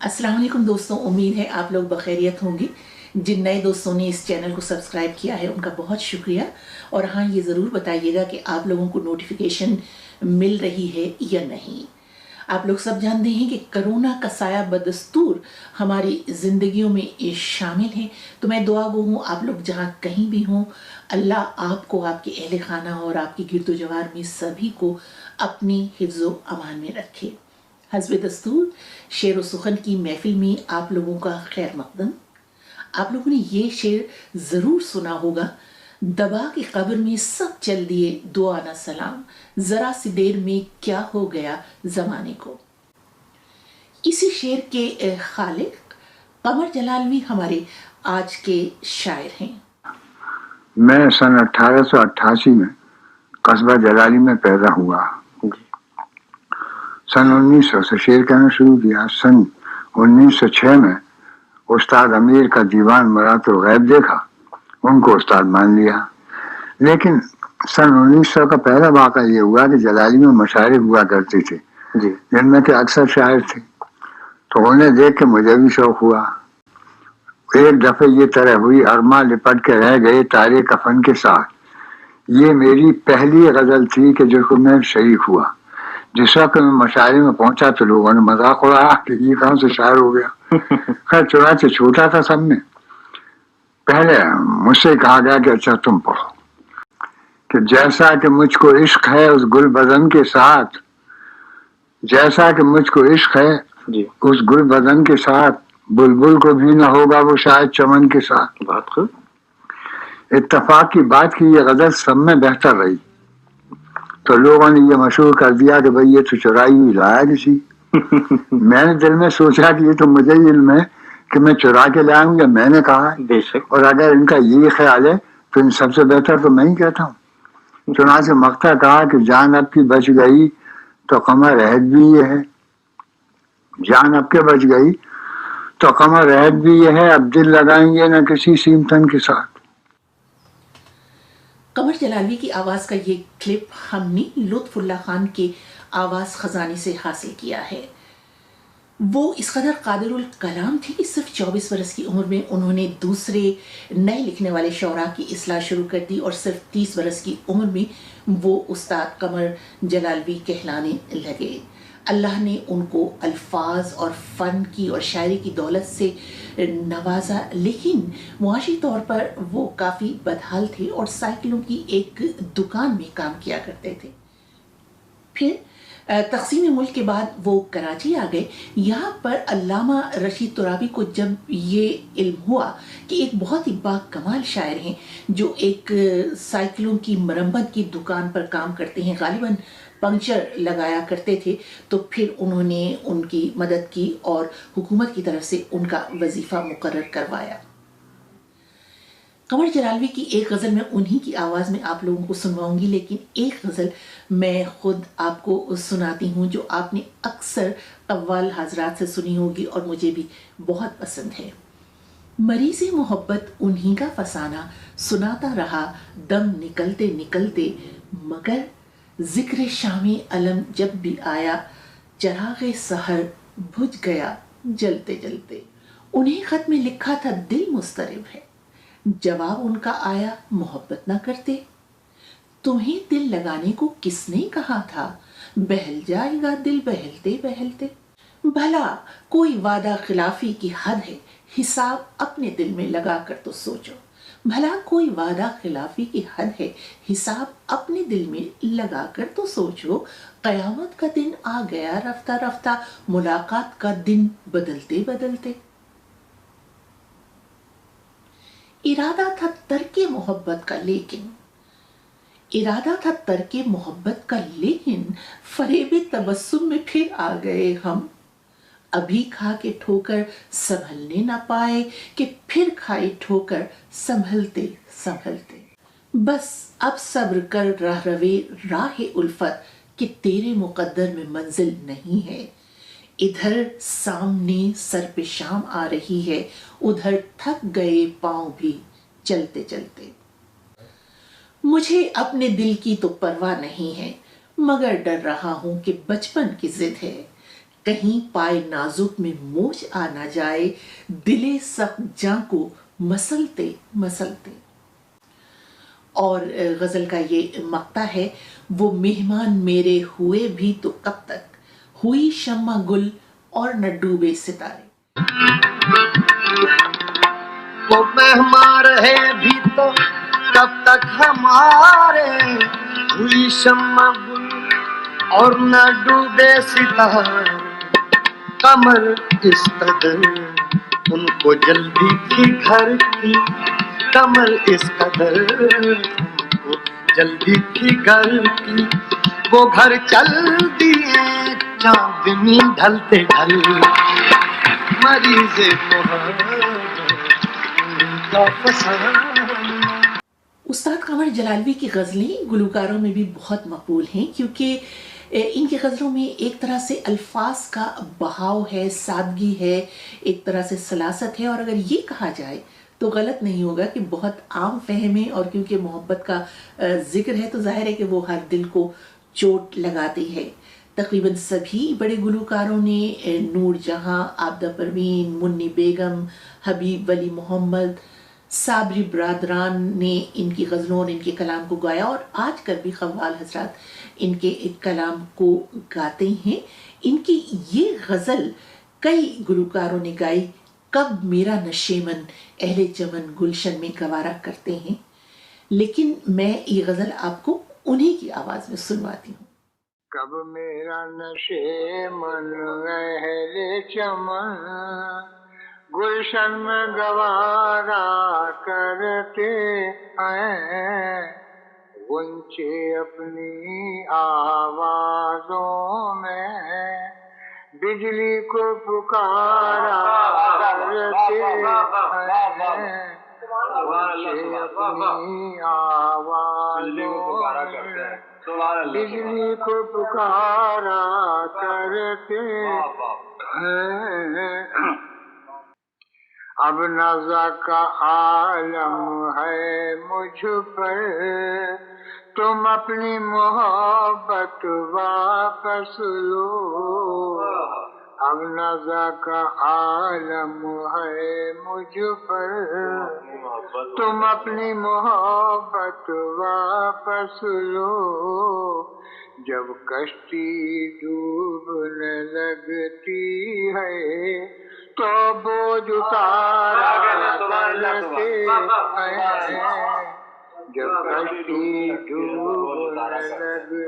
अस्सलाम वालेकुम दोस्तों, उम्मीद है आप लोग बखैरियत होंगे। जिन नए दोस्तों ने इस चैनल को सब्सक्राइब किया है उनका बहुत शुक्रिया। और हाँ, ये ज़रूर बताइएगा कि आप लोगों को नोटिफिकेशन मिल रही है या नहीं। आप लोग सब जानते हैं कि कोरोना का साया बदस्तूर हमारी ज़िंदगियों में शामिल है। तो मैं दुआ गो हूँ, आप लोग जहाँ कहीं भी हों, अल्लाह आपको, आपके अहले खाना और आपकी गिरदो जवार में सभी को अपनी हिफ्ज़ो अमान में रखे। हस्ब दस्तूर शेर व सुखन की महफिल में आप लोगों का खैर मकदम। आप लोगों ने ये शेर ज़रूर सुना होगा, दबा की कब्र में सब चल दिए दुआ ना सलाम, ज़रा सी देर में क्या हो गया ज़माने को। इसी शेर के खालिक कमर जलालवी हमारे आज के शायर हैं। मैं सन 1888 में कस्बा जलाली में पैदा हुआ। सन 1900 से शेर कहना शुरू किया। सन 1906 में उस्ताद अमीर का दीवान मरातुल गैब देखा, उनको उस्ताद मान लिया। लेकिन सन 1900 का पहला वाक़ा ये हुआ कि जलाली में मशाइरे हुआ करती थी जिनमें के अक्सर शायर थे, तो उन्हें देख के मुझे भी शौक हुआ। एक दफे ये तरह हुई, अरमा लिपट के रह गए तारे कफन के साथ। ये मेरी पहली गजल थी कि जिसको मैं शरीक हुआ। जिस वक्त मैं मशाइरे में पहुंचा तो लोगों ने मजाक उड़ाया कि ये कहाँ से शायर हो गया। खैर चुनाचे छूटा था सब में। पहले मुझसे कहा गया कि अच्छा तुम पढ़ो, कि जैसा कि मुझको इश्क है उस गुल बदन के साथ, जैसा कि मुझको इश्क है उस गुल बदन के साथ, बुलबुल को भी न होगा वो शायद चमन के साथ। बात इत्तफाक की बात की ये गजल सब में बेहतर रही, तो लोगों ने ये मशहूर कर दिया कि भाई ये तो चुराई हुई लाया किसी। मैंने दिल में सोचा कि ये तो मुझे ही इल्म है कि मैं चुरा के लाया हूँ या मैंने कहा है, और अगर इनका ये ख्याल है तो इन सबसे बेहतर तो मैं ही कहता हूँ। चुनाचे मक्ता कहा कि जान अब की बच गई तो कमर रहत भी ये है, जान अब के बच गई तो कमर रहत भी ये है, अब दिल लगाएंगे न किसी सीमतन के साथ। कमर जलालवी की आवाज़ का ये क्लिप हमने लुत्फुल्लाह खान के आवाज़ खजाने से हासिल किया है। वो इस कदर कादिरुल कलाम थे कि सिर्फ 24 बरस की उम्र में उन्होंने दूसरे नए लिखने वाले शौरा की इस्लाह शुरू कर दी, और सिर्फ 30 बरस की उम्र में वो उस्ताद कमर जलालवी कहलाने लगे। अल्लाह ने उनको अल्फाज और फ़न की और शायरी की दौलत से नवाजा, लेकिन मुआशी तौर पर वो काफ़ी बदहाल थे और साइकिलों की एक दुकान में काम किया करते थे। फिर तक़सीम मुल्क के बाद वो कराची आ गए। यहाँ पर अल्लामा रशीद तुराबी को जब ये इल्म हुआ कि एक बहुत ही बाकमाल शायर हैं जो एक साइकिलों की मरम्मत की दुकान पर काम करते हैं, गालिबन पंक्चर लगाया करते थे, तो फिर उन्होंने उनकी मदद की और हुकूमत की तरफ से उनका वजीफ़ा मुकर्रर करवाया। कमर जलालवी की एक गज़ल मैं उन्हीं की आवाज़ में आप लोगों को सुनवाऊंगी, लेकिन एक गज़ल मैं खुद आपको सुनाती हूँ जो आपने अक्सर कव्वाल हजरात से सुनी होगी और मुझे भी बहुत पसंद है। मरीज़ मोहब्बत उन्हीं का फसाना सुनाता रहा दम निकलते निकलते, मगर जिक्र शामी अलम जब भी आया चराग़े सहर बुझ गया जलते जलते। उन्हें खत में लिखा था दिल मुस्तरिब है, जवाब उनका आया मोहब्बत ना करते। तुम्हें दिल लगाने को किसने कहा था, बहल जाएगा दिल बहलते बहलते। भला कोई वादा खिलाफी की हद है, हिसाब अपने दिल में लगा कर तो सोचो। भला कोई वादा खिलाफी की हद है, हिसाब अपने दिल में लगा कर तो सोचो। कयामत का दिन आ गया रफ्ता रफ्ता, मुलाकात का दिन बदलते बदलते। इरादा था तर्के मोहब्बत का लेकिन, इरादा था तर्के मोहब्बत का लेकिन, फरेबे तबस्सुम में फिर आ गए हम। अभी खा के ठोकर संभलने ना पाए कि फिर खाई ठोकर संभलते संभलते। बस अब सब्र कर रह रवे राह उल्फत कि तेरे मुकद्दर में मंजिल नहीं है। इधर सामने सर पे शाम आ रही है, उधर थक गए पांव भी चलते चलते। मुझे अपने दिल की तो परवाह नहीं है, मगर डर रहा हूं कि बचपन की जिद है, کہیں پائے نازک میں موج آ نہ جائے، دلے سخت جاں کو مسلتے مسلتے۔ اور غزل کا یہ مقطع ہے، وہ مہمان میرے ہوئے بھی تو کب تک، ہوئی شمع گل اور نہ ڈوبے ستارے۔ وہ مہمان رہے بھی تو کب تک ہمارے، ہوئی شمع گل اور نہ ڈوبے ستارے۔ کمر اس قدر ان کو جلدی تھی گھر کی، کمر اس قدر ان کو جلدی تھی گھر کی، وہ گھر چل دیے چاندنی ڈھلتے ڈھل، مریض محبت کا فسانہ۔ استاد قمر جلالوی کی غزلیں گلوکاروں میں بھی بہت مقبول ہیں، کیونکہ ان کی غزلوں میں ایک طرح سے الفاظ کا بہاؤ ہے، سادگی ہے، ایک طرح سے سلاست ہے، اور اگر یہ کہا جائے تو غلط نہیں ہوگا کہ بہت عام فہم ہے، اور کیونکہ محبت کا ذکر ہے تو ظاہر ہے کہ وہ ہر دل کو چوٹ لگاتی ہے۔ تقریباً سبھی بڑے گلوکاروں نے، نور جہاں، عابدہ پروین، منی بیگم، حبیب ولی محمد، صابری برادران نے ان کی غزلوں اور ان کے کلام کو گایا، اور آج کل بھی قوال حضرات ان کے کلام کو گاتے ہیں۔ ان کی یہ غزل کئی گلوکاروں نے گائی، کب میرا نشیمن اہل چمن گلشن میں گوارا کرتے ہیں، لیکن میں یہ غزل آپ کو انہی کی آواز میں سنواتی ہوں۔ کب میرا نشیمن اہل چمن گلشن میں گوارا کرتے ہیں، غنچے اپنی آوازوں میں بجلی کو پکارا کرتے ہیں، غنچے اپنی آوازوں میں بجلی کو پکارا کرتے ہیں۔ اب نزا کا عالم ہے مجھ پر، تم اپنی محبت واپس لو، اب نزا کا عالم ہے مجھ پر، تم اپنی محبت واپس لو، جب کشتی ڈوبنے لگتی ہے تو بوجھ اتارا کرتے ہیں، جب کشتی ڈوبنے لگتی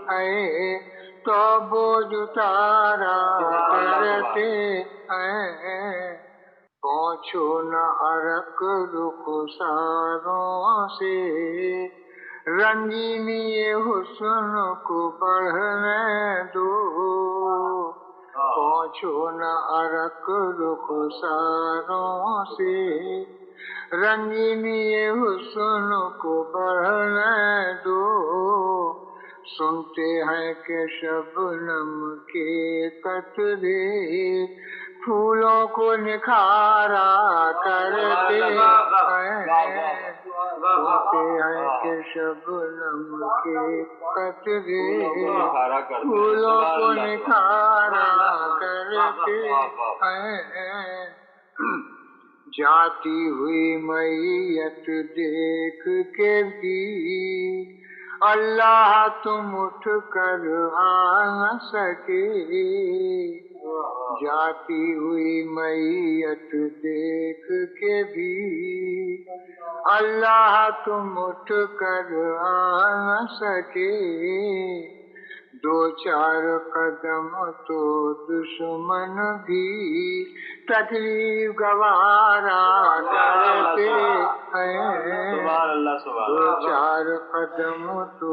ہے تو بوجھ اتارا کرتے ہیں، پہنچو نہ عرق رخساروں سے، رنگینی حسن کو بڑھنے دو، پہنچو نہ عرق رخساروں سے، رنگینی حسن کو بڑھنے دو، سنتے ہیں کہ شبنم کے قطرے پھولوں کو نکھارا کرتے ہیں، سنتے ہیں کہ شبنم کے قطرے پھولوں کو نکھارا کرتے ہیں، جاتی ہوئی میت دیکھ کے بھی اللہ تم اٹھ کر آ نہ سکے، جاتی ہوئی میت دیکھ کے بھی اللہ تم اٹھ کر آ نہ سکے، دو چار قدم تو دشمن بھی تکلیف گوارا کرتے ہیں، دو چار قدم تو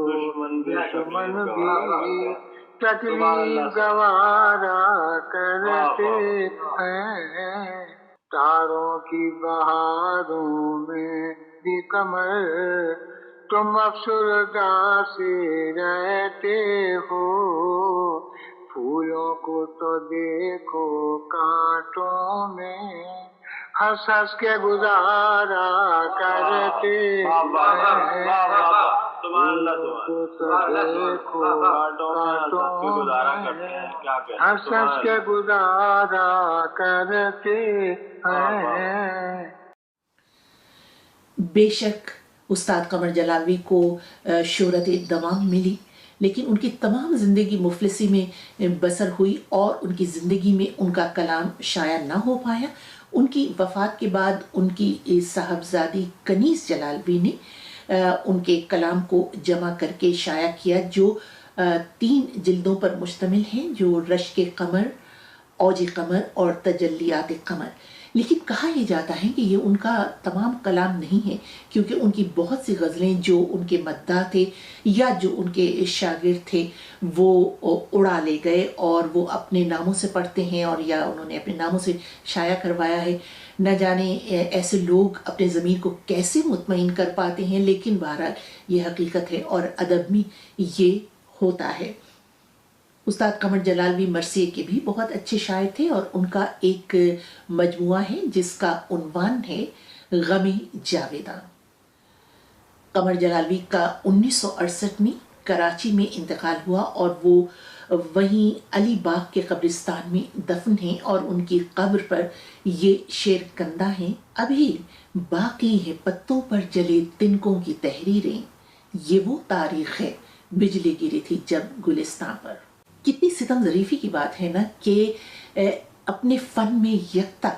دشمن بھی تکلیف گوارا کرتے ہیں، تاروں کی بہاروں میں بھی کمر تم افسردہ سے رہتے ہو، پھولوں کو تو دیکھو کانٹوں میں ہنس ہنس کے گزارا کرتے ہیں، سبحان اللہ سبحان اللہ دیکھو کانٹوں میں ہنس کے گزارا کرتے ہیں کیا کہتے ہیں ہنس ہنس کے گزارا کرتے ہیں. بے شک استاد قمر جلالی کو شہرت دوام ملی، لیکن ان کی تمام زندگی مفلسی میں بسر ہوئی اور ان کی زندگی میں ان کا کلام شائع نہ ہو پایا. ان کی وفات کے بعد ان کی صاحبزادی کنیز جلالی نے ان کے کلام کو جمع کر کے شائع کیا، جو 3 جلدوں پر مشتمل ہیں، جو رشک قمر، اوج قمر اور تجلیات قمر. لیکن کہا یہ جاتا ہے کہ یہ ان کا تمام کلام نہیں ہے، کیونکہ ان کی بہت سی غزلیں جو ان کے مداح تھے یا جو ان کے شاگرد تھے وہ اڑا لے گئے اور وہ اپنے ناموں سے پڑھتے ہیں اور یا انہوں نے اپنے ناموں سے شائع کروایا ہے. نہ جانے ایسے لوگ اپنے ضمیر کو کیسے مطمئن کر پاتے ہیں، لیکن بہرحال یہ حقیقت ہے اور ادب میں یہ ہوتا ہے. استاد قمر جلالی مرثیے کے بھی بہت اچھے شاعر تھے اور ان کا ایک مجموعہ ہے جس کا عنوان ہے غم جاویداں. قمر جلالی کا 1968 میں کراچی میں انتقال ہوا اور وہ وہیں علی باغ کے قبرستان میں دفن ہیں اور ان کی قبر پر یہ شعر کندہ ہیں: ابھی باقی ہے پتوں پر جلے تنکوں کی تحریریں، یہ وہ تاریخ ہے بجلی گری تھی جب گلستان پر. کتنی ستم ظریفی کی بات ہے نا کہ اپنے فن میں یکتا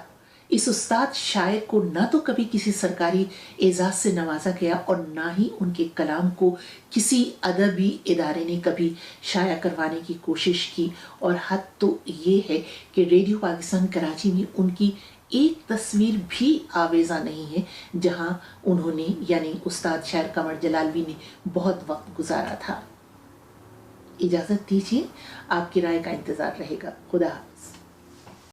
اس استاد شاعر کو نہ تو کبھی کسی سرکاری اعزاز سے نوازا گیا اور نہ ہی ان کے کلام کو کسی ادبی ادارے نے کبھی شائع کروانے کی کوشش کی. اور حد تو یہ ہے کہ ریڈیو پاکستان کراچی میں ان کی ایک تصویر بھی آویزاں نہیں ہے جہاں انہوں نے یعنی استاد شاعر قمر جلالی نے بہت وقت گزارا تھا. اجازت دیجیے، آپ کی رائے کا انتظار رہے گا. خدا حافظ.